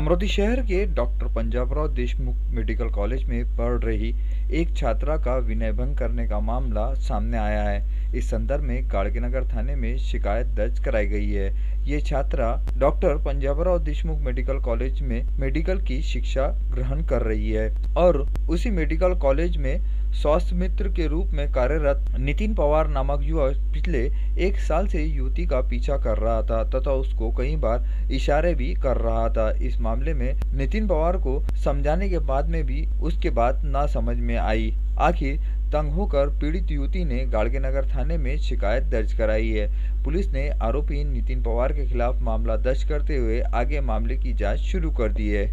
अमरोती शहर के doctor Panjabrao Deshmukh medical college में पढ़ रही एक छात्रा का विनय भंग करने का मामला सामने आया है। इस संदर्भ में गाड़गीनगर थाने में शिकायत दर्ज कराई गई है। ये छात्रा doctor Panjabrao Deshmukh medical college में मेडिकल की शिक्षा ग्रहण कर रही है और उसी मेडिकल कॉलेज में स्वास्थ्य मित्र के रूप में कार्यरत नितिन पवार नामक युवक पिछले 1 साल से युवती का पीछा कर रहा था तथा उसको कई बार इशारे भी कर रहा था। इस मामले में नितिन पवार को समझाने के बाद में भी उसके बात ना समझ में आई। आखिर तंग होकर पीड़ित युवती ने गाड़गीनगर थाने में शिकायत दर्ज कराई है। पुलिस ने आरोपी नितिन पवार के खिलाफ मामला दर्ज करते हुए आगे मामले की जांच शुरू कर दी है।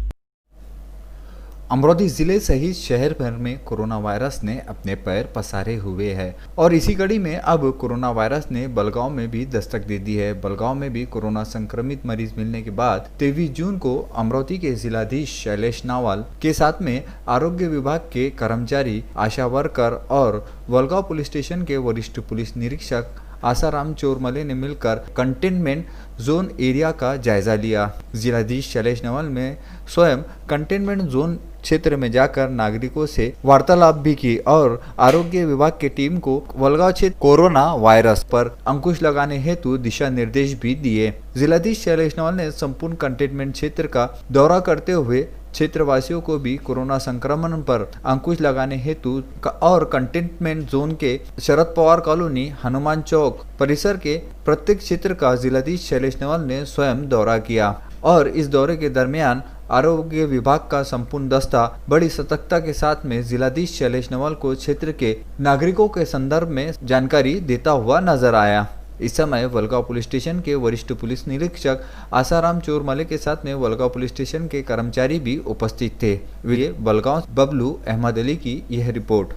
अमरोती जिले सहित शहर भर में कोरोना वायरस ने अपने पैर पसारे हुए हैं और इसी कड़ी में अब कोरोना वायरस ने बलगांव में भी दस्तक दे दी है। बलगांव में भी कोरोना संक्रमित मरीज मिलने के बाद 23 जून को अमरोती के जिलाधीश शैलेश नावल के साथ में आरोग्य विभाग के कर्मचारी, आशा वर्कर और बलगांव पुलिस स्टेशन के वरिष्ठ पुलिस निरीक्षक आसाराम चोरमले ने मिलकर कंटेनमेंट जोन एरिया का जायजा लिया। जिलाधीश शैलेश नावल ने स्वयं कंटेनमेंट जोन क्षेत्र में जाकर नागरिकों से वार्तालाप भी की और आरोग्य विभाग की टीम को बलगांव क्षेत्र कोरोना वायरस पर अंकुश लगाने हेतु दिशा निर्देश भी दिए। जिलाधीश शैलेश नावल ने संपूर्ण कंटेनमेंट क्षेत्र का दौरा करते हुए क्षेत्रवासियों को भी कोरोना संक्रमण पर अंकुश लगाने हेतु और कंटेनमेंट जोन के शरद पवार कॉलोनी, हनुमान चौक परिसर के प्रत्येक क्षेत्र का जिलाधीश शैलेश नावल ने स्वयं दौरा किया और इस दौरे के दरमियान आरोग्य विभाग का संपूर्ण दस्ता बड़ी सतर्कता के साथ में जिलाधीश शैलेश नावल को क्षेत्र के नागरिकों के संदर्भ में जानकारी देता हुआ नजर आया। इस समय बलगांव पुलिस स्टेशन के वरिष्ठ पुलिस निरीक्षक आसाराम चोरमले के साथ में बलगांव पुलिस स्टेशन के कर्मचारी भी उपस्थित थे। वे बलगांव बबलू अहमद अली की यह रिपोर्ट।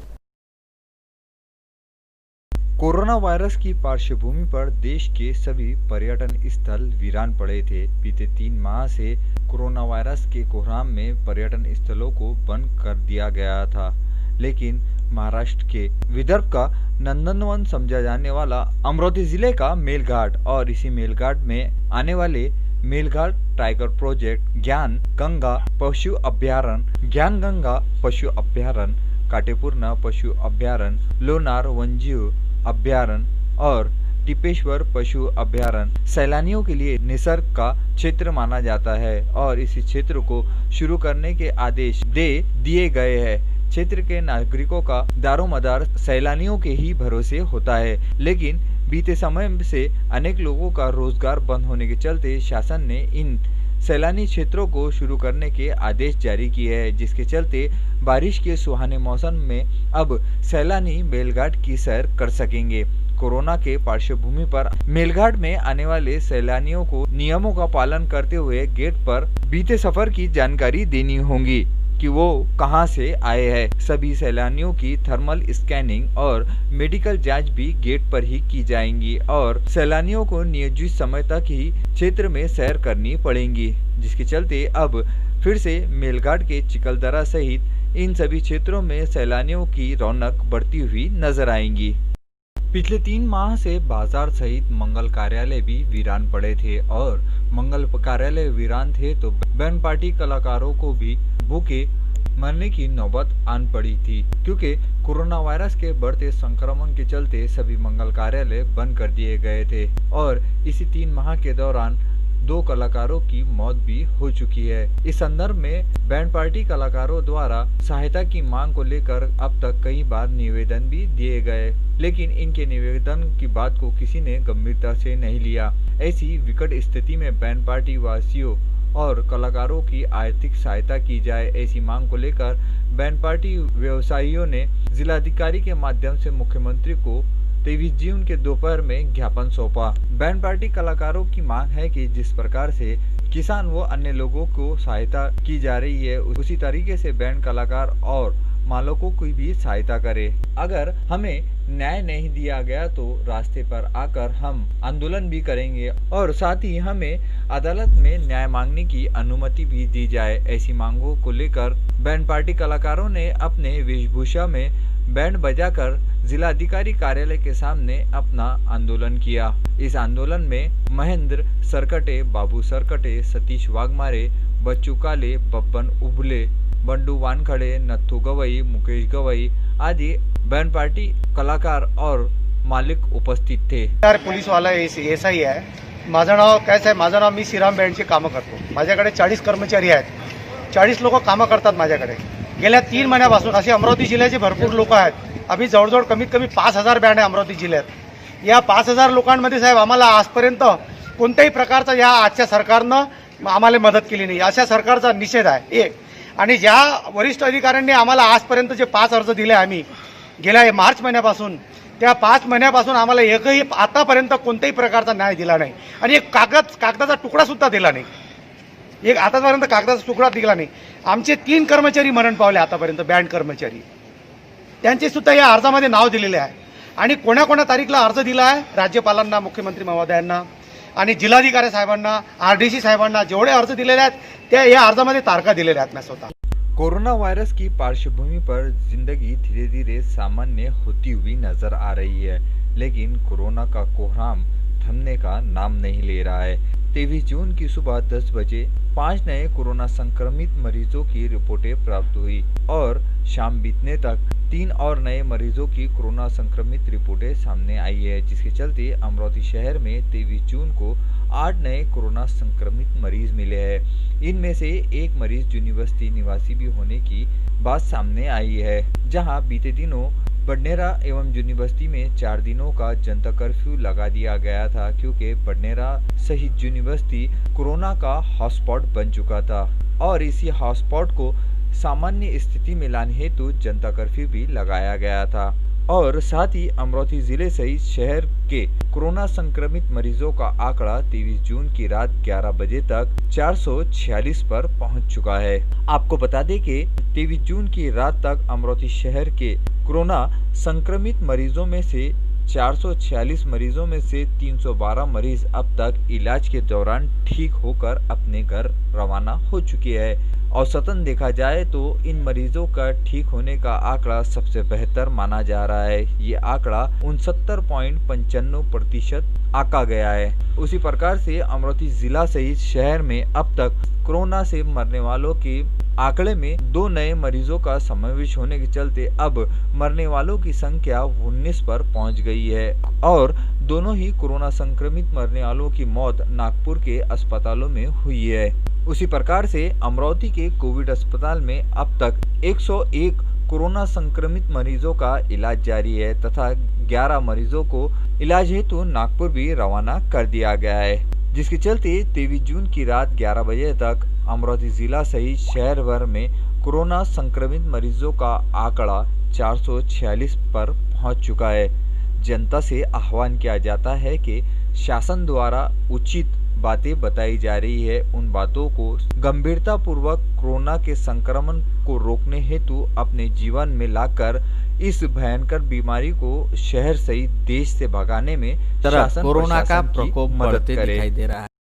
कोरोना वायरस की पार्श्वभूमि पर देश के सभी पर्यटन स्थल वीरान पड़े थे। बीते 3 माह से कोरोना वायरस के कोहराम में पर्यटन स्थलों को बंद कर दिया गया था, लेकिन महाराष्ट्र के विदर्भ का नंदनवन समझा जाने वाला अमरोती जिले का मेलघाट और इसी मेलघाट में आने वाले मेलघाट टाइगर प्रोजेक्ट, ज्ञान गंगा पशु अभ्यारण्य, काटेपूर्णा पशु अभ्यारण्य, लोनार वन्यजीव अभ्यारण्य और टिपेश्वर पशु अभ्यारण्य सैलानियों के लिए निसर्ग का क्षेत्र माना जाता है और इस क्षेत्र को शुरू करने के आदेश दे दिए गए हैं। क्षेत्र के नागरिकों का दारोमदार सैलानियों के ही भरोसे होता है, लेकिन बीते समय से अनेक लोगों का रोजगार बंद होने के चलते शासन ने इन सैलानी क्षेत्रों को शुरू करने के आदेश जारी किए हैं, जिसके चलते बारिश के सुहाने मौसम में अब सैलानी मेलघाट की सैर कर सकेंगे। कोरोना के पार्श्वभूमि पर मेलघाट में आने वाले सैलानियों को नियमों का पालन करते हुए गेट पर बीते सफर की जानकारी देनी होगी कि वो कहां से आए हैं। सभी सैलानियों की थर्मल स्कैनिंग और मेडिकल जांच भी गेट पर ही की जाएंगी और सैलानियों को नियोजित समय तक ही क्षेत्र में सैर करनी पड़ेगी, जिसके चलते अब फिर से मेलघाट के चिकलदरा सहित इन सभी क्षेत्रों में सैलानियों की रौनक बढ़ती हुई नजर आएंगी। पिछले 3 माह से बाजार सहित मंगल कार्यालय भी वीरान पड़े थे और मंगल कार्यालय वीरान थे तो बैंड पार्टी कलाकारों को भी भूखे मरने की नौबत आन पड़ी थी, क्योंकि कोरोना वायरस के बढ़ते संक्रमण के चलते सभी मंगल कार्यालय बंद कर दिए गए थे और इसी 3 माह के दौरान 2 कलाकारों की मौत भी हो चुकी है। इस संदर्भ में बैंड पार्टी कलाकारों द्वारा सहायता की मांग को लेकर अब तक कई बार निवेदन भी दिए गए, लेकिन इनके निवेदन की बात को किसी ने गंभीरता से नहीं लिया। ऐसी विकट स्थिति में बैंड पार्टी वासियों और कलाकारों की आर्थिक सहायता की जाए, ऐसी मांग को लेकर बैंड पार्टी व्यवसायियों ने जिलाधिकारी के माध्यम से मुख्यमंत्री को 23 जून के दोपहर में ज्ञापन सौंपा। बैंड पार्टी कलाकारों की मांग है कि जिस प्रकार से किसान व अन्य लोगों को सहायता की जा रही है, उसी तरीके से बैंड कलाकार और मालकों की भी सहायता करे। अगर हमें न्याय नहीं दिया गया तो रास्ते पर आकर हम आंदोलन भी करेंगे और साथ ही हमें अदालत में न्याय मांगने की अनुमति भी दी जाए। ऐसी मांगों को लेकर बैंड पार्टी कलाकारों ने अपने वेशभूषा में बैंड बजाकर जिलाधिकारी कार्यालय के सामने अपना आंदोलन किया। इस आंदोलन में महेंद्र सरकटे, बाबू सरकटे, सतीश वाघमारे, बच्चू काले, बब्बन उबले, बंडू वानखड़े, नथू गवई, मुकेश गवई आदि बैंड पार्टी कलाकार और मालिक उपस्थित थे। यार पोलीसवाला ऐसा ही आहे. माझं नाव काय आहे, माझं नाव मी श्रीराम बँडची कामं करतो. माझ्याकडे 40 कर्मचारी आहेत. 40 लोक कामं करतात माझ्याकडे. गेल्या 3 महिन्यापासून असे अमरावती जिल्ह्याचे भरपूर लोक आहेत. आम्ही जवळजवळ कमीत कमी 5000 बँड आहे अमरावती जिल्ह्यात. या 5000 लोकांमध्ये साहेब आम्हाला आजपर्यंत कोणत्याही प्रकारचा या आजच्या सरकारनं आम्हाला मदत केली नाही. अशा सरकारचा निषेध आहे एक. आणि ज्या वरिष्ठ अधिकाऱ्यांनी आम्हाला आजपर्यंत जे 5 अर्ज दिले आम्ही गेल्या मार्च महिन्यापासून, त्या 5 महिन्यापासून आम्हाला एकही आतापर्यंत कोणत्याही प्रकारचा न्याय दिला नाही. आणि एक कागदाचा तुकडा सुद्धा दिला नाही. एक आतापर्यंत कागदाचा तुकडा दिला नाही. आमचे 3 कर्मचारी मरण पावले आतापर्यंत, बँड कर्मचारी. त्यांचे सुद्धा या अर्जामध्ये नाव दिलेले आहे. आणि कोणा तारीखला अर्ज दिला आहे राज्यपालांना, मुख्यमंत्री महोदयांना आणि जिल्हाधिकारी साहेबांना, RDC साहेबांना जेवढे अर्ज दिलेले आहेत त्या या अर्जामध्ये तारखा दिलेल्या आहेत. मैं स्वतः कोरोना वायरस की पार्श्वभूमि पर जिंदगी धीरे धीरे सामान्य होती हुई नजर आ रही है, लेकिन कोरोना का कोहराम थमने का नाम नहीं ले रहा है। 23 जून की सुबह 10 बजे 5 नए कोरोना संक्रमित मरीजों की रिपोर्टें प्राप्त हुई और शाम बीतने तक 3 और नए मरीजों की कोरोना संक्रमित रिपोर्टें सामने आई है, जिसके चलते अमरावती शहर में 23 जून को 8 नए कोरोना संक्रमित मरीज मिले हैं। इनमें से एक मरीज यूनिवर्सिटी निवासी भी होने की बात सामने आई है, जहां बीते दिनों बडनेरा एवं यूनिवर्सिटी में 4 दिनों का जनता कर्फ्यू लगा दिया गया था, क्योंकि बडनेरा सहित यूनिवर्सिटी कोरोना का हॉटस्पॉट बन चुका था और इसी हॉटस्पॉट को सामान्य स्थिति में लाने हेतु जनता कर्फ्यू भी लगाया गया था। और साथ ही अमरावती जिले सहित शहर के कोरोना संक्रमित मरीजों का आंकड़ा 23 जून की रात 11 बजे तक 446 पर पहुंच चुका है। आपको बता दें कि 23 जून की रात तक अमरावती शहर के कोरोना संक्रमित मरीजों में से 446 मरीजों में से 312 मरीज अब तक इलाज के दौरान ठीक होकर अपने घर रवाना हो चुके हैं। औसतन देखा जाए तो इन मरीजों का ठीक होने का आंकड़ा सबसे बेहतर माना जा रहा है। ये आंकड़ा 69.95% आका गया है। उसी प्रकार से अमरावती जिला सहित शहर में अब तक कोरोना से मरने वालों के आंकड़े में 2 नए मरीजों का समावेश होने के चलते अब मरने वालों की संख्या 19 पर पहुंच गई है और दोनों ही कोरोना संक्रमित मरने वालों की मौत नागपुर के अस्पतालों में हुई है। उसी प्रकार से अमरावती के कोविड अस्पताल में अब तक 101 कोरोना संक्रमित मरीजों का इलाज जारी है तथा 11 मरीजों को इलाज हेतु नागपुर भी रवाना कर दिया गया है, जिसके चलते 23 जून की रात 11 बजे तक अमरावती जिला सहित शहर भर में कोरोना संक्रमित मरीजों का आंकड़ा 446 पर पहुंच चुका है। जनता से आह्वान किया जाता है कि शासन द्वारा उचित बातें बताई जा रही है, उन बातों को गंभीरता पूर्वक कोरोना के संक्रमण को रोकने हेतु अपने जीवन में लाकर इस भयंकर बीमारी को शहर सहित देश से भगाने में शासन कोरोना का प्रशासन की प्रकोप मदद बढ़ते करे। दिखाई दे रहा